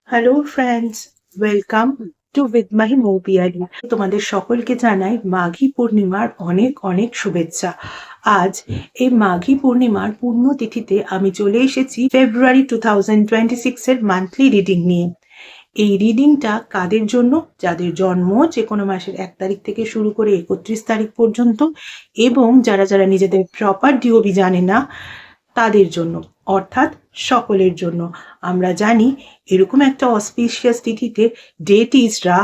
Hello friends, welcome to with my Moupiyali. তোমাদের সকলকে জানাই মাঘী পূর্ণিমার অনেক অনেক শুভেচ্ছা। আজ এই মাঘী পূর্ণিমার পুণ্যতিথিতে আমি চলে এসেছি ফেব্রুয়ারি 2026 এর মান্থলি রিডিং নিয়ে। এই রিডিংটা কাদের জন্য? যাদের জন্ম যে কোনো মাসের 1 তারিখ থেকে শুরু করে 31 তারিখ পর্যন্ত, এবং যারা যারা নিজেদের প্রপার ডিওবি জানে না তাদের জন্য, অর্থাৎ সকলের জন্য। আমরা জানি এরকম একটা অসপিশিয়াস তিথিতে ডেটিসরা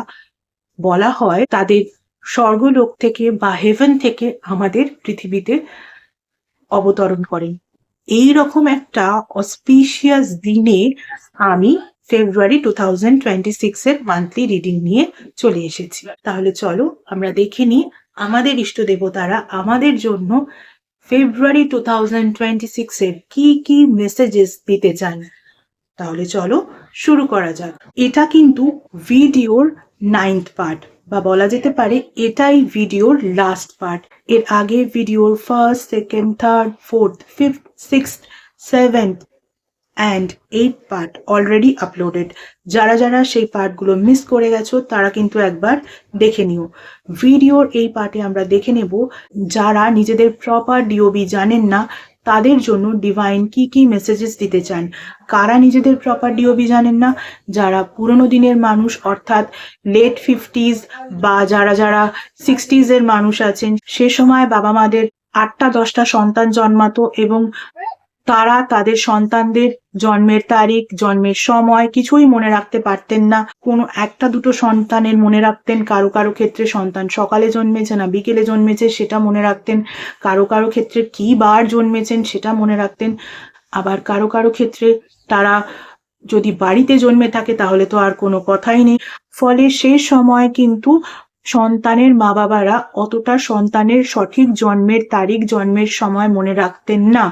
বলা হয় তাদের স্বর্গলোক থেকে বা হেভেন থেকে আমাদের পৃথিবীতে অবতরণ করেন। এই রকম একটা অসপিশিয়াস দিনে আমি ফেব্রুয়ারি 2026 এর মান্থলি রিডিং নিয়ে চলে এসেছি। তাহলে চলো আমরা দেখে নিই আমাদের ইষ্ট দেবতারা আমাদের জন্য ফেব্রুয়ারি 2026 এর কি কি মেসেজেস দিতে চান। তাহলে চলো শুরু করা যাক। এটা কিন্তু ভিডিওর 9th পার্ট, বা বলা যেতে পারে এটাই ভিডিওর লাস্ট পার্ট। এর আগে ভিডিওর 1st, 2nd, 3rd, 4th, 5th, 6th, 7th and 8th part already uploaded. যারা যারা সেই পার্টগুলো মিস করে গেছো তারা কিন্তু একবার দেখে নিও। ভিডিওর এই পার্টে আমরা দেখে নেব যারা নিজেদের প্রপার ডিওবি জানেন না তাদের জন্য ডিভাইন কি কি মেসেজেস দিতে চান। কারা নিজেদের প্রপার ডিওবি জানেন না? যারা পুরনো দিনের মানুষ, অর্থাৎ লেট 50s বা যারা যারা 60s এর মানুষ আছেন, সে সময় বাবা মাদের 8টা 10টা সন্তান জন্মাতো এবং তারা তাদের সন্তানদের জন্মের তারিখ, জন্মের সময় কিছুই মনে রাখতে পারতেন না। কোনো একটা দুটো সন্তানের মনে রাখতেন, কারো কারো ক্ষেত্রে সন্তান সকালে জন্মেছে না বিকেলে জন্মেছে সেটা মনে রাখতেন, কারো কারো ক্ষেত্রে কি বার জন্মেছেন সেটা মনে রাখতেন, আবার কারো কারো ক্ষেত্রে তারা যদি বাড়িতে জন্মে থাকে তাহলে তো আর কোনো কথাই নেই। ফলে সেই সময় কিন্তু সন্তানের মা বাবারা অতটা সন্তানের সঠিক জন্মের তারিখ, জন্মের সময় মনে রাখতেন না।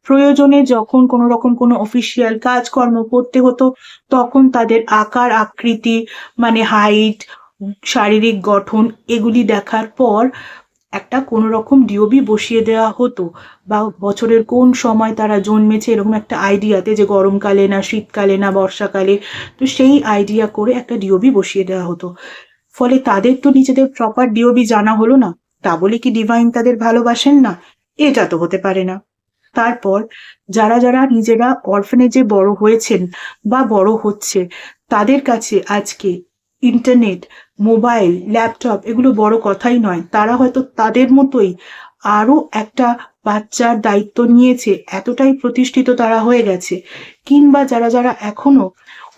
প্রয়োজনে যখন কোনো রকম কোনো অফিসিয়াল কাজকর্ম করতে হতো তখন তাদের আকার আকৃতি, মানে হাইট, শারীরিক গঠন, এগুলি দেখার পর একটা কোনো রকম ডিওবি বসিয়ে দেওয়া হতো, বা বছরের কোন সময় তারা জন্মেছে এরকম একটা আইডিয়াতে, যে গরমকালে না শীতকালে না বর্ষাকালে, তো সেই আইডিয়া করে একটা ডিওবি বসিয়ে দেওয়া হতো। ফলে তাদের তো নিজেদের প্রপার ডিওবি জানা হলো না, তা বলে কি ডিভাইন তাদের ভালোবাসেন না? এটা তো হতে পারে না। তারপর যারা যারা নিজেরা অরফানেজে বড় হয়েছেন বা বড় হচ্ছে তাদের কাছে আজকে ইন্টারনেট, মোবাইল, ল্যাপটপ এগুলো বড় কথাই নয়। তারা হয়তো তাদের মতোই আরো একটা বাচ্চার দায়িত্ব নিয়েছে, এতটাই প্রতিষ্ঠিত তারা হয়ে গেছে। কিংবা যারা যারা এখনো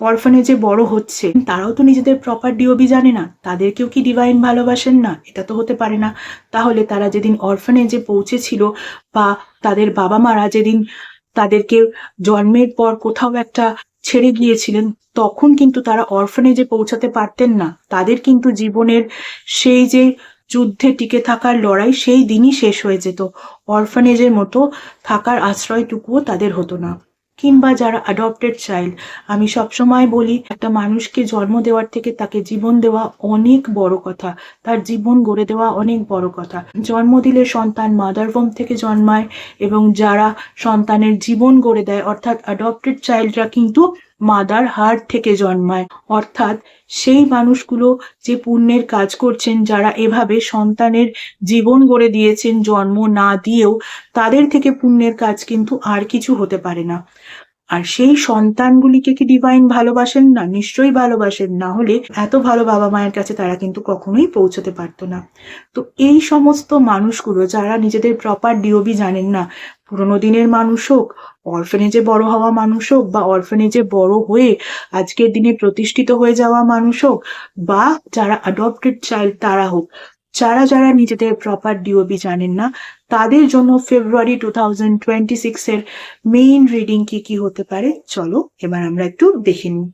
অরফানেজে বড় হচ্ছে তারাও তো নিজেদের প্রপার ডিওবি জানে না, তাদেরকেও কি ডিভাইন ভালোবাসেন না? এটা তো হতে পারে না। তাহলে তারা যেদিন অরফানেজে পৌঁছেছিল বা তাদের বাবা মারা যেদিন তাদেরকে জন্মের পর কোথাও একটা ছেড়ে গিয়েছিলেন তখন কিন্তু তারা অরফানেজে পৌঁছাতে পারতেন না। তাদের কিন্তু জীবনের সেই যে যুদ্ধে টিকে থাকার লড়াই সেই দিনই শেষ হয়ে যেত, অরফানেজের মতো থাকার আশ্রয়টুকুও তাদের হতো না। কিংবা যারা অ্যাডপ্টেড চাইল্ড, আমি সবসময় বলি একটা মানুষকে জন্ম দেওয়ার থেকে তাকে জীবন দেওয়া অনেক বড় কথা, তার জীবন গড়ে দেওয়া অনেক বড় কথা। জন্ম দিলে সন্তান মাদার ভোম থেকে জন্মায়, এবং যারা সন্তানের জীবন গড়ে দেয় অর্থাৎ অ্যাডপ্টেড চাইল্ডরা কিন্তু মাদার হার্ট থেকে জন্মায়। অর্থাৎ সেই মানুষগুলো যে পুণ্যের কাজ করছেন, যারা এভাবে সন্তানের জীবন গড়ে দিয়েছেন জন্ম না দিয়েও, তাদের থেকে পুণ্যের কাজ কিন্তু আর কিছু হতে পারে না। আর সেই সন্তানগুলিকে কি ডিভাইন ভালোবাসেন না? নিশ্চয়ই ভালোবাসেন, না হলে এত ভালো বাবা মায়ের কাছে তারা কিন্তু কখনোই পৌঁছতে পারতো না। তো এই সমস্ত মানুষগুলো যারা নিজেদের প্রপার ডিওবি জানেন না, পুরোনো দিনের মানুষ হোক, অরফানেজে বড় হওয়া মানুষ হোক, বা অরফানেজে বড় হয়ে আজকের দিনে প্রতিষ্ঠিত হয়ে যাওয়া মানুষ হোক, বা যারা অ্যাডপ্টেড চাইল্ড তারা হোক, যারা যারা নিজেদের প্রপার ডিওবি জানেন না তাদের জন্য ফেব্রুয়ারি 2026 এর মেইন রিডিং কি কি হতে পারে চলো এবার আমরা একটু দেখে নিই।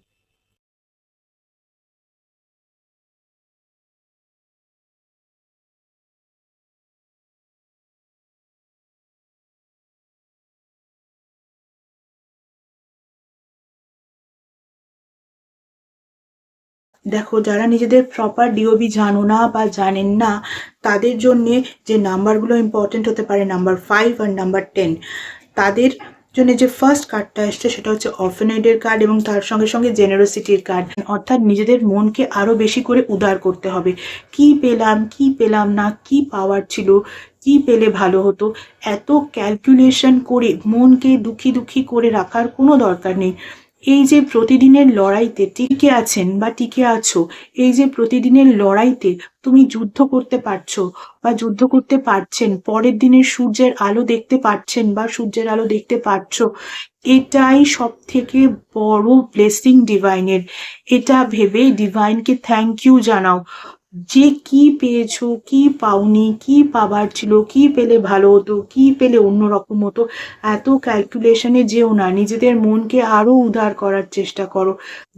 দেখো, যারা নিজেদের প্রপার ডিওবি জানো না বা জানেন না তাদের জন্য যে নাম্বারগুলো ইম্পর্টেন্ট হতে পারে, নাম্বার 5 আর নাম্বার 10, তাদের জন্য যে ফার্স্ট কার্ডটা এসছে সেটা হচ্ছে অরফানেজের কার্ড এবং তার সঙ্গে সঙ্গে জেনারোসিটির কার্ড, অর্থাৎ নিজেদের মনকে আরো বেশি করে উদার করতে হবে। কি পেলাম কি পেলাম না, কি পাওয়ার ছিল, কি পেলে ভালো হতো, এত ক্যালকুলেশন করে মনকে দুঃখী দুঃখী করে রাখার কোনো দরকার নেই। এই যে প্রতিদিনের লড়াইতে টিকে আছেন বা টিকে আছো, এই যে প্রতিদিনের লড়াইতে তুমি যুদ্ধ করতে পারছো বা যুদ্ধ করতে পারছেন, পরের দিনের সূর্যের আলো দেখতে পাচ্ছেন বা সূর্যের আলো দেখতে পাচ্ছো, এটাই সব থেকে বড় ব্লেসিং ডিভাইনের। এটা ভেবে ডিভাইনকে থ্যাংক ইউ জানাও যে কি পেয়েছো, কি পাওনি, কি পাবার ছিল, কি পেলে ভালো হতো, কি পেলে অন্যরকম হতো। এত ক্যালকুলেশনে যেও না, নিজেদের মনকে আরো উদার করার চেষ্টা করো,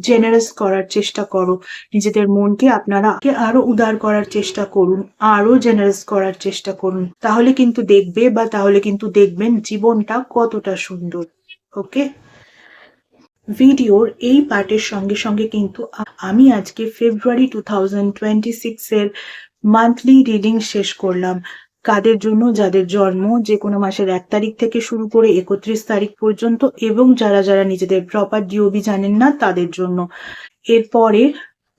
জেনারেস করার চেষ্টা করো। নিজেদের মনকে আপনারা আরো উদার করার চেষ্টা করুন, আরো জেনারেস করার চেষ্টা করুন। তাহলে কিন্তু দেখবেন জীবনটা কতটা সুন্দর। ওকে, ভিডিওর এই পার্টের সঙ্গে সঙ্গে কিন্তু আমি আজকে ফেব্রুয়ারি 2026 এর মান্থলি রিডিং শেষ করলাম। কাদের জন্য? যাদের জন্ম যে কোনো মাসের 1 তারিখ থেকে শুরু করে 31 তারিখ পর্যন্ত, এবং যারা যারা নিজেদের প্রপার ডিওবি জানেন না তাদের জন্য। এরপরে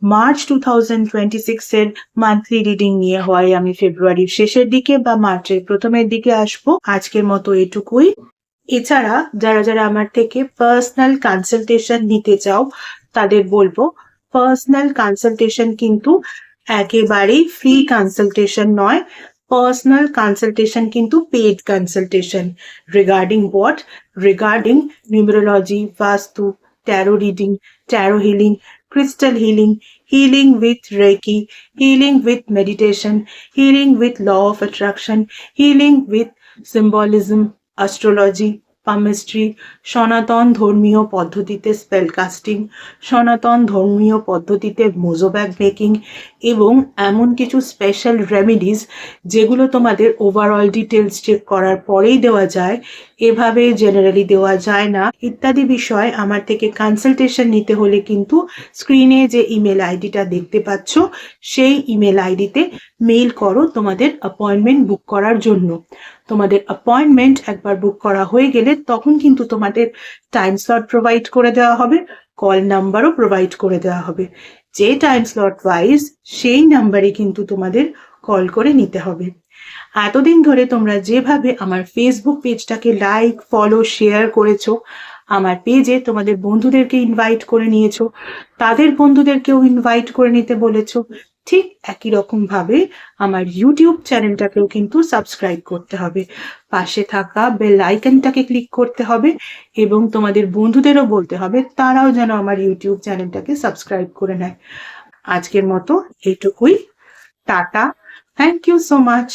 মার্চ 2026 এর মান্থলি রিডিং নিয়ে হয় আমি ফেব্রুয়ারির শেষের দিকে বা মার্চের প্রথমের দিকে আসবো। আজকের মতো এটুকুই। এছাড়া যারা যারা আমার থেকে পার্সোনাল কনসালটেশন নিতে চাও তাদের বলবো, পার্সোনাল কনসালটেশন কিন্তু একেবারেই ফ্রি কনসালটেশন নয়। পার্সোনাল কনসালটেশন কিন্তু paid consultation. Regarding what? Regarding numerology, Vastu, tarot reading, tarot healing, crystal healing with Reiki, healing with meditation, healing with law of attraction, healing with symbolism, astrology, palmistry, সনাতন ধর্মীয় পদ্ধতিতে spell casting, সনাতন ধর্মীয় পদ্ধতিতে মোজোব্যাগ breaking, এবং এমন কিছু স্পেশাল রেমেডিস যেগুলো তোমাদের ওভারঅল ডিটেলস চেক করার পরেই দেওয়া যায়, এভাবে জেনারেলি দেওয়া যায় না, ইত্যাদি বিষয় আমার থেকে কনসালটেশন নিতে হলে কিন্তু স্ক্রিনে যে ইমেল আইডিটা দেখতে পাচ্ছ সেই ইমেল আইডিতে মেইল করো তোমাদের অ্যাপয়েন্টমেন্ট বুক করার জন্য। তোমাদের অ্যাপয়েন্টমেন্ট একবার বুক করা হয়ে গেলে তখন কিন্তু তোমাদের টাইম স্লট প্রোভাইড করে দেওয়া হবে, কল নাম্বারও প্রোভাইড করে দেওয়া হবে। যে টাইম স্লট ওয়াইজ সেই নাম্বারে কিন্তু তোমাদের কল করে নিতে হবে। এতদিন ধরে তোমরা যেভাবে আমার ফেসবুক পেজটাকে লাইক, ফলো, শেয়ার করেছো, আমার পেজে তোমাদের বন্ধুদেরকে ইনভাইট করে নিয়েছো, তাদের বন্ধুদেরকেও ইনভাইট করে নিতে বলেছো, ঠিক একই রকম ভাবে আমার ইউটিউব চ্যানেলটাকেও কিন্তু সাবস্ক্রাইব করতে হবে। পাশে থাকা বেল আইকনটাকে ক্লিক করতে হবে এবং তোমাদের বন্ধুদেরও বলতে হবে তারাও যেন আমার ইউটিউব চ্যানেলটাকে সাবস্ক্রাইব করে নেয়। আজকের মতো এইটুকুই। Tata, thank you so much.